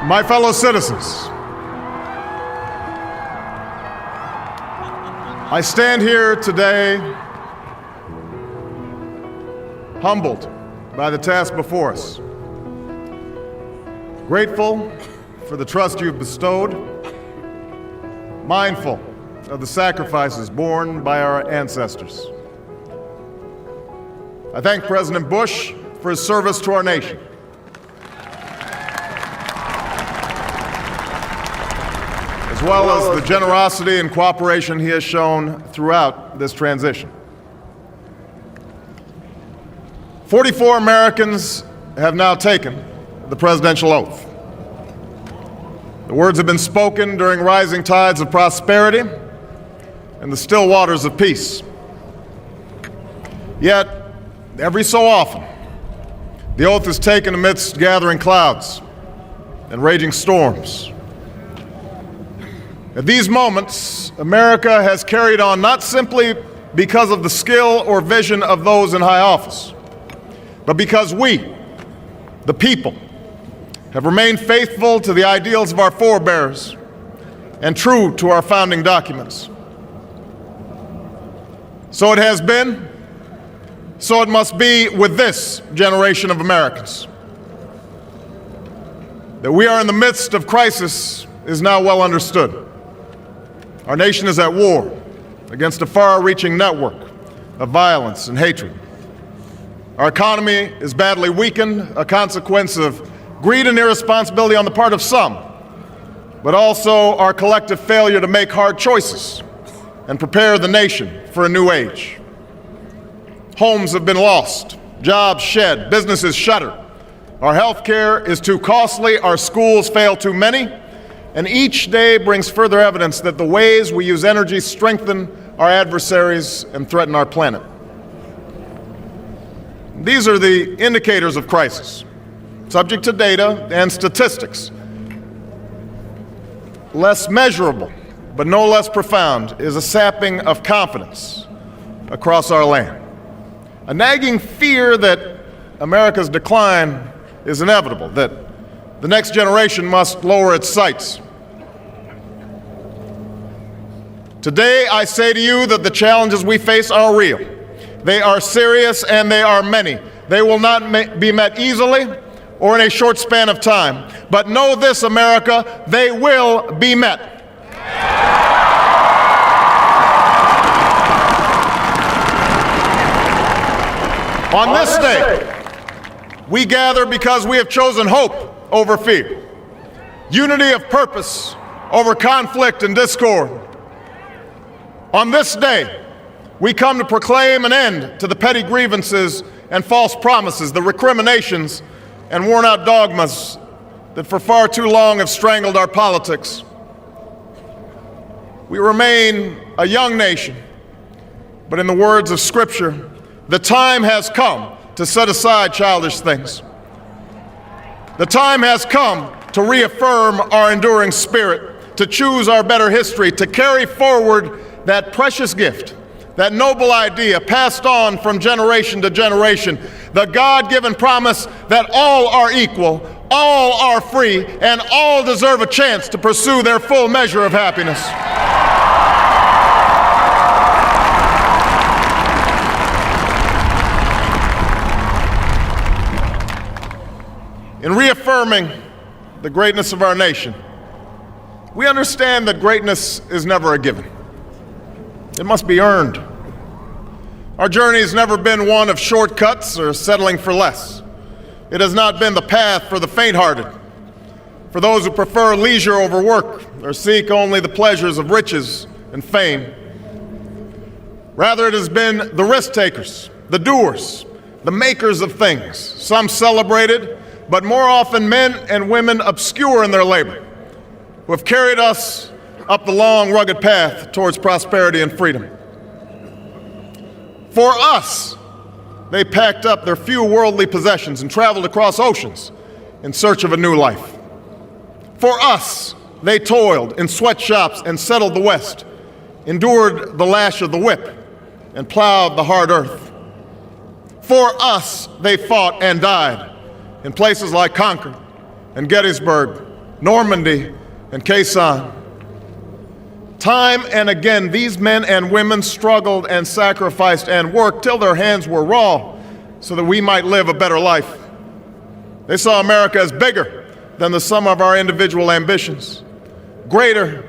My fellow citizens, I stand here today humbled by the task before us, grateful for the trust you've bestowed, mindful of the sacrifices borne by our ancestors. I thank President Bush for his service to our nation. As well as the generosity and cooperation he has shown throughout this transition. 44 Americans have now taken the presidential oath. The words have been spoken during rising tides of prosperity and the still waters of peace. Yet, every so often, the oath is taken amidst gathering clouds and raging storms. At these moments, America has carried on not simply because of the skill or vision of those in high office, but because we, the people, have remained faithful to the ideals of our forebears and true to our founding documents. So it has been, so it must be with this generation of Americans. That we are in the midst of crisis is now well understood. Our nation is at war against a far-reaching network of violence and hatred. Our economy is badly weakened, a consequence of greed and irresponsibility on the part of some, but also our collective failure to make hard choices and prepare the nation for a new age. Homes have been lost, jobs shed, businesses shuttered. Our health care is too costly, our schools fail too many, and each day brings further evidence that the ways we use energy strengthen our adversaries and threaten our planet. These are the indicators of crisis, subject to data and statistics. Less measurable, but no less profound, is a sapping of confidence across our land. A nagging fear that America's decline is inevitable, that the next generation must lower its sights. Today, I say to you that the challenges we face are real. They are serious and they are many. They will not be met easily or in a short span of time. But know this, America, they will be met. On this day, we gather because we have chosen hope over fear, unity of purpose over conflict and discord. On this day, we come to proclaim an end to the petty grievances and false promises, the recriminations and worn-out dogmas that for far too long have strangled our politics. We remain a young nation, but in the words of Scripture, the time has come to set aside childish things. The time has come to reaffirm our enduring spirit, to choose our better history, to carry forward that precious gift, that noble idea passed on from generation to generation, the God-given promise that all are equal, all are free, and all deserve a chance to pursue their full measure of happiness. In reaffirming the greatness of our nation, we understand that greatness is never a given. It must be earned. Our journey has never been one of shortcuts or settling for less. It has not been the path for the faint-hearted, for those who prefer leisure over work or seek only the pleasures of riches and fame. Rather, it has been the risk-takers, the doers, the makers of things, some celebrated, but more often men and women obscure in their labor, who have carried us up the long, rugged path towards prosperity and freedom. For us, they packed up their few worldly possessions and traveled across oceans in search of a new life. For us, they toiled in sweatshops and settled the West, endured the lash of the whip, and plowed the hard earth. For us, they fought and died in places like Concord and Gettysburg Normandy, and Khe Sanh. Time and again, these men and women struggled and sacrificed and worked till their hands were raw so that we might live a better life. They saw America as bigger than the sum of our individual ambitions, greater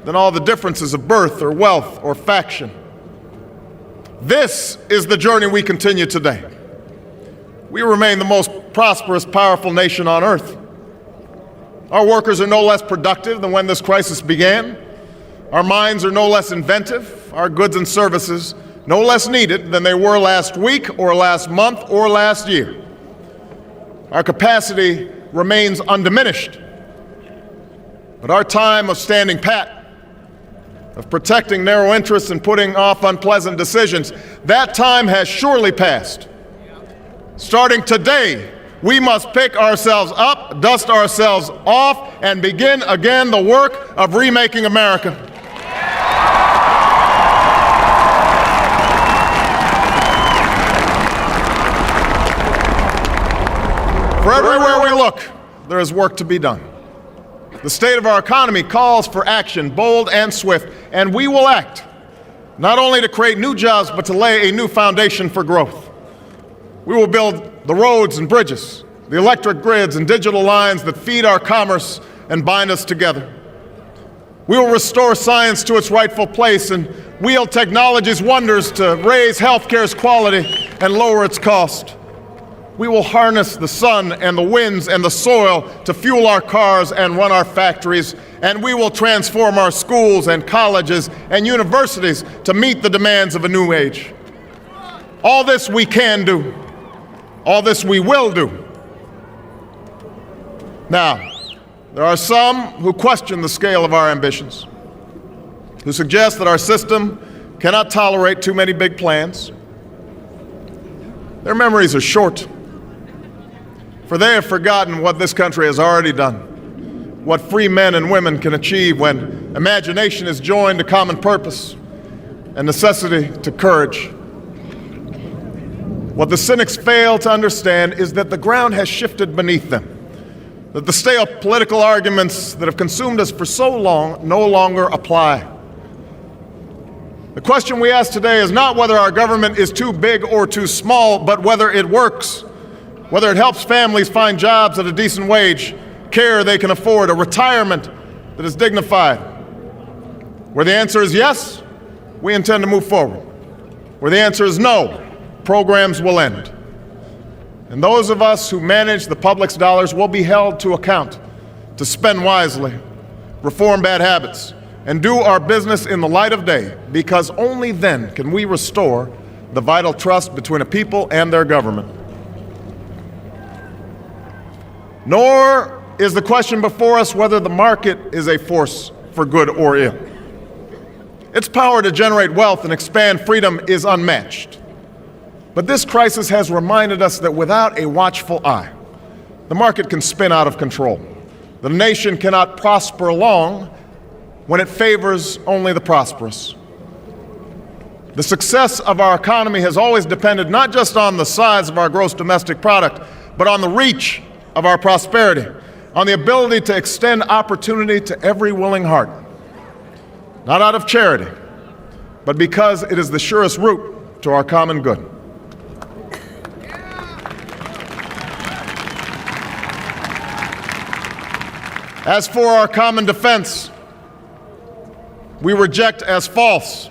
than all the differences of birth or wealth or faction. This is the journey we continue today. We remain the most prosperous, powerful nation on earth. Our workers are no less productive than when this crisis began. Our minds are no less inventive, our goods and services no less needed than they were last week or last month or last year. Our capacity remains undiminished. But our time of standing pat, of protecting narrow interests and putting off unpleasant decisions, that time has surely passed. Starting today, we must pick ourselves up, dust ourselves off, and begin again the work of remaking America. For everywhere we look, there is work to be done. The state of our economy calls for action, bold and swift, and we will act, not only to create new jobs, but to lay a new foundation for growth. We will build the roads and bridges, the electric grids and digital lines that feed our commerce and bind us together. We will restore science to its rightful place and wield technology's wonders to raise healthcare's quality and lower its cost. We will harness the sun and the winds and the soil to fuel our cars and run our factories, and we will transform our schools and colleges and universities to meet the demands of a new age. All this we can do. All this we will do. Now, there are some who question the scale of our ambitions, who suggest that our system cannot tolerate too many big plans. Their memories are short, for they have forgotten what this country has already done, what free men and women can achieve when imagination is joined to common purpose and necessity to courage. What the cynics fail to understand is that the ground has shifted beneath them, that the stale political arguments that have consumed us for so long no longer apply. The question we ask today is not whether our government is too big or too small, but whether it works, whether it helps families find jobs at a decent wage, care they can afford, a retirement that is dignified. Where the answer is yes, we intend to move forward. Where the answer is no, programs will end. And those of us who manage the public's dollars will be held to account to spend wisely, reform bad habits, and do our business in the light of day, because only then can we restore the vital trust between a people and their government. Nor is the question before us whether the market is a force for good or ill. Its power to generate wealth and expand freedom is unmatched. But this crisis has reminded us that without a watchful eye, the market can spin out of control. The nation cannot prosper long when it favors only the prosperous. The success of our economy has always depended not just on the size of our gross domestic product, but on the reach of our prosperity, on the ability to extend opportunity to every willing heart, not out of charity, but because it is the surest route to our common good. As for our common defense, we reject as false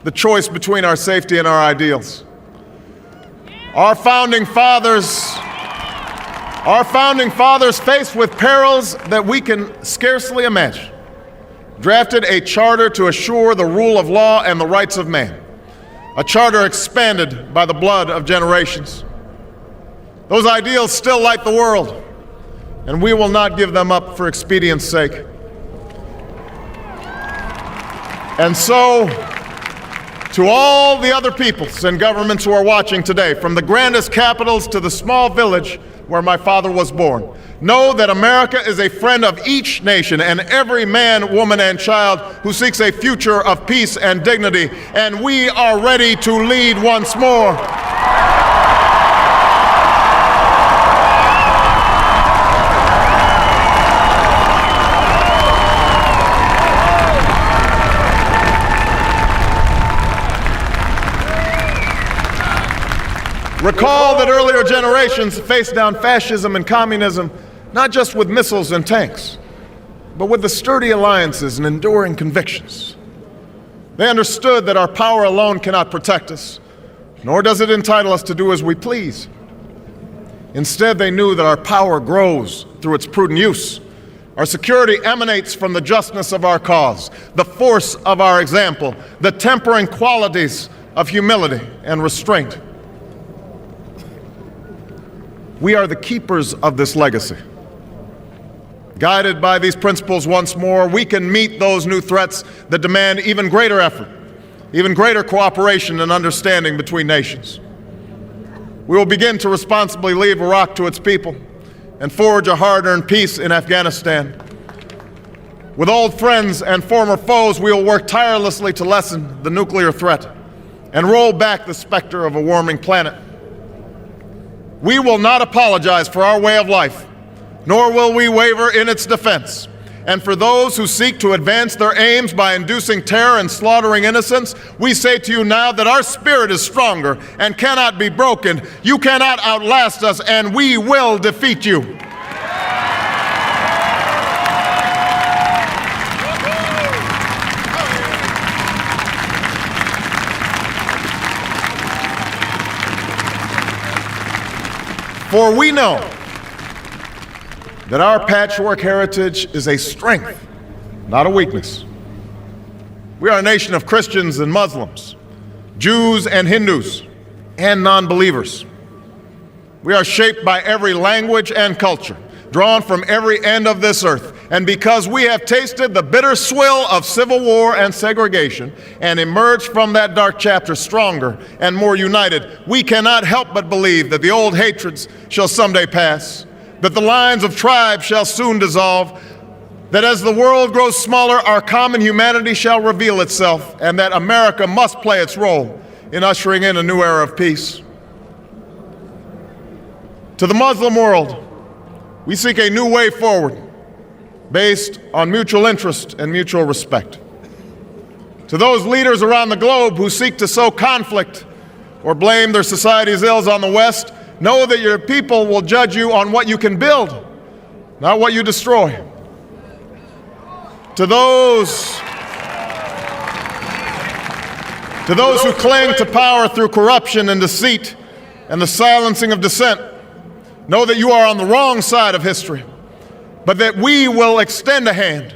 the choice between our safety and our ideals. Our founding fathers, faced with perils that we can scarcely imagine, drafted a charter to assure the rule of law and the rights of man, a charter expanded by the blood of generations. Those ideals still light the world, and we will not give them up for expedience sake. And so, to all the other peoples and governments who are watching today, from the grandest capitals to the small village where my father was born, know that America is a friend of each nation and every man, woman, and child who seeks a future of peace and dignity, and we are ready to lead once more. Recall that earlier generations faced down fascism and communism not just with missiles and tanks, but with the sturdy alliances and enduring convictions. They understood that our power alone cannot protect us, nor does it entitle us to do as we please. Instead, they knew that our power grows through its prudent use. Our security emanates from the justness of our cause, the force of our example, the tempering qualities of humility and restraint. We are the keepers of this legacy. Guided by these principles once more, we can meet those new threats that demand even greater effort, even greater cooperation and understanding between nations. We will begin to responsibly leave Iraq to its people and forge a hard-earned peace in Afghanistan. With old friends and former foes, we will work tirelessly to lessen the nuclear threat and roll back the specter of a warming planet. We will not apologize for our way of life, nor will we waver in its defense. And for those who seek to advance their aims by inducing terror and slaughtering innocents, we say to you now that our spirit is stronger and cannot be broken. You cannot outlast us, and we will defeat you. For we know that our patchwork heritage is a strength, not a weakness. We are a nation of Christians and Muslims, Jews and Hindus, and non-believers. We are shaped by every language and culture, drawn from every end of this earth. And because we have tasted the bitter swill of civil war and segregation and emerged from that dark chapter stronger and more united, we cannot help but believe that the old hatreds shall someday pass, that the lines of tribes shall soon dissolve, that as the world grows smaller, our common humanity shall reveal itself, and that America must play its role in ushering in a new era of peace. To the Muslim world, we seek a new way forward based on mutual interest and mutual respect. To those leaders around the globe who seek to sow conflict or blame their society's ills on the West, know that your people will judge you on what you can build, not what you destroy. To those who cling to power through corruption and deceit and the silencing of dissent, know that you are on the wrong side of history, but that we will extend a hand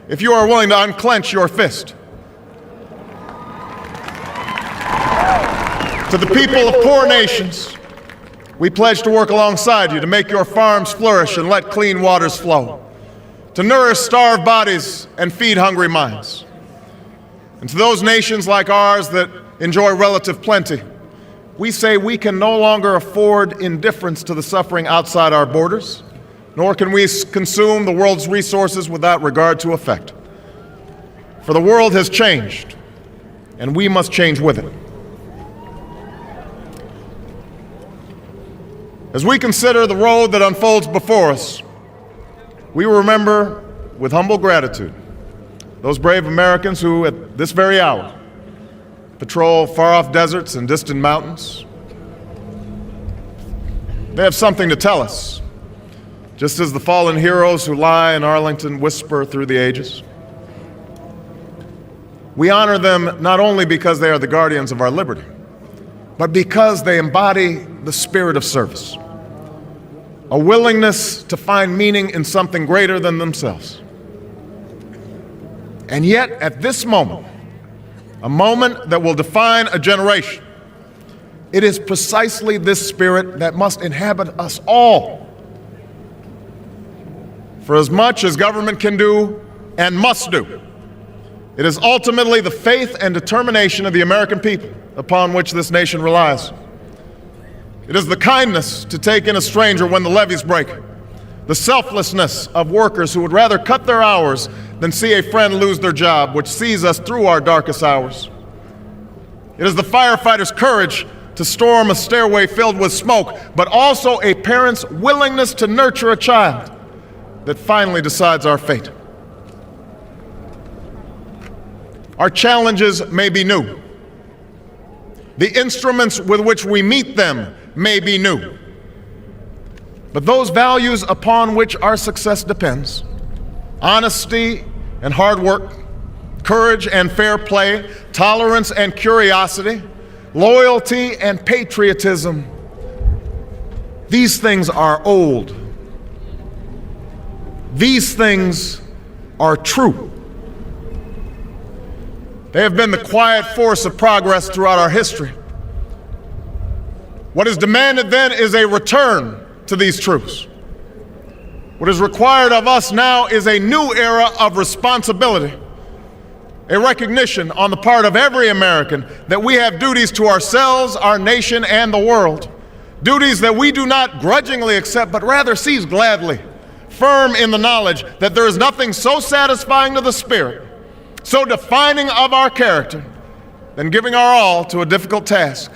if you are willing to unclench your fist. To the people of poor nations, we pledge to work alongside you to make your farms flourish and let clean waters flow, to nourish starved bodies and feed hungry minds. And to those nations like ours that enjoy relative plenty, we say we can no longer afford indifference to the suffering outside our borders, nor can we consume the world's resources without regard to effect. For the world has changed, and we must change with it. As we consider the road that unfolds before us, we remember with humble gratitude those brave Americans who, at this very hour, patrol far-off deserts and distant mountains. They have something to tell us, just as the fallen heroes who lie in Arlington whisper through the ages. We honor them not only because they are the guardians of our liberty, but because they embody the spirit of service, a willingness to find meaning in something greater than themselves. And yet, at this moment, a moment that will define a generation, it is precisely this spirit that must inhabit us all. For as much as government can do and must do, it is ultimately the faith and determination of the American people upon which this nation relies. It is the kindness to take in a stranger when the levees break, the selflessness of workers who would rather cut their hours than see a friend lose their job, which sees us through our darkest hours. It is the firefighter's courage to storm a stairway filled with smoke, but also a parent's willingness to nurture a child that finally decides our fate. Our challenges may be new. The instruments with which we meet them may be new. But those values upon which our success depends, honesty and hard work, courage and fair play, tolerance and curiosity, loyalty and patriotism, these things are old. These things are true. They have been the quiet force of progress throughout our history. What is demanded then is a return to these truths. What is required of us now is a new era of responsibility, a recognition on the part of every American that we have duties to ourselves, our nation, and the world, duties that we do not grudgingly accept, but rather seize gladly, firm in the knowledge that there is nothing so satisfying to the spirit, so defining of our character, than giving our all to a difficult task.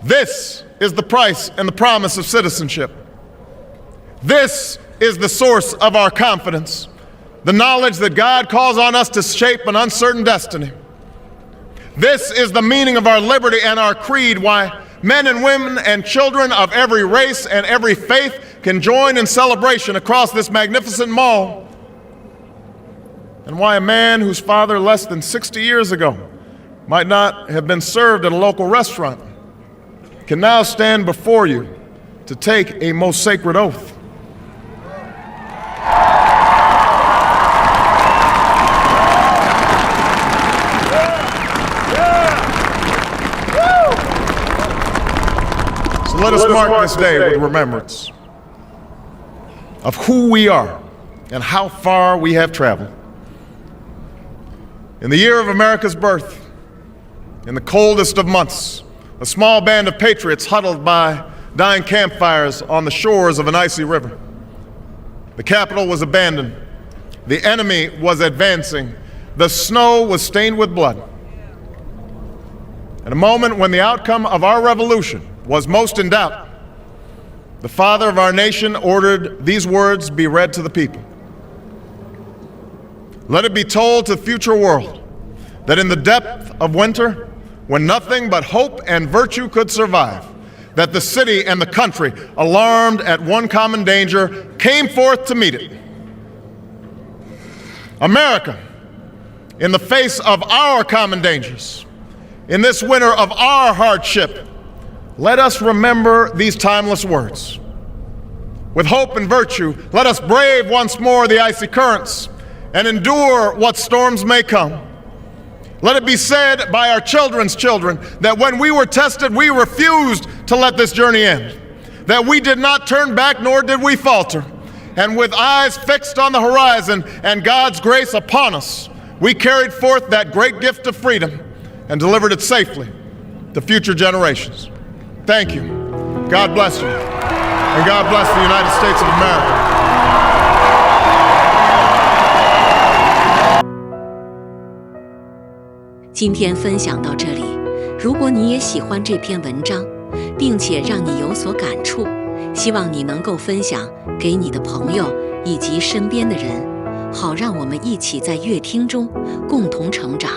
This is the price and the promise of citizenship. This is the source of our confidence, the knowledge that God calls on us to shape an uncertain destiny. This is the meaning of our liberty and our creed, why men and women and children of every race and every faith can join in celebration across this magnificent mall, and why a man whose father less than 60 years ago might not have been served at a local restaurant can now stand before you to take a most sacred oath. So let us mark this day with remembrance of who we are and how far we have traveled. In the year of America's birth, in the coldest of months, a small band of patriots huddled by dying campfires on the shores of an icy river. The capital was abandoned. The enemy was advancing. The snow was stained with blood. At a moment when the outcome of our revolution was most in doubt, the father of our nation ordered these words be read to the people. Let it be told to the future world that in the depth of winter, when nothing but hope and virtue could survive, that the city and the country, alarmed at one common danger, came forth to meet it. America, in the face of our common dangers, in this winter of our hardship, let us remember these timeless words. With hope and virtue, let us brave once more the icy currents and endure what storms may come. Let it be said by our children's children that when we were tested, we refused to let this journey end, that we did not turn back nor did we falter. And with eyes fixed on the horizon and God's grace upon us, we carried forth that great gift of freedom and delivered it safely to future generations. Thank you. God bless you. And God bless the United States of America. 今天分享到这里，如果你也喜欢这篇文章，并且让你有所感触，希望你能够分享给你的朋友以及身边的人，好让我们一起在乐听中共同成长。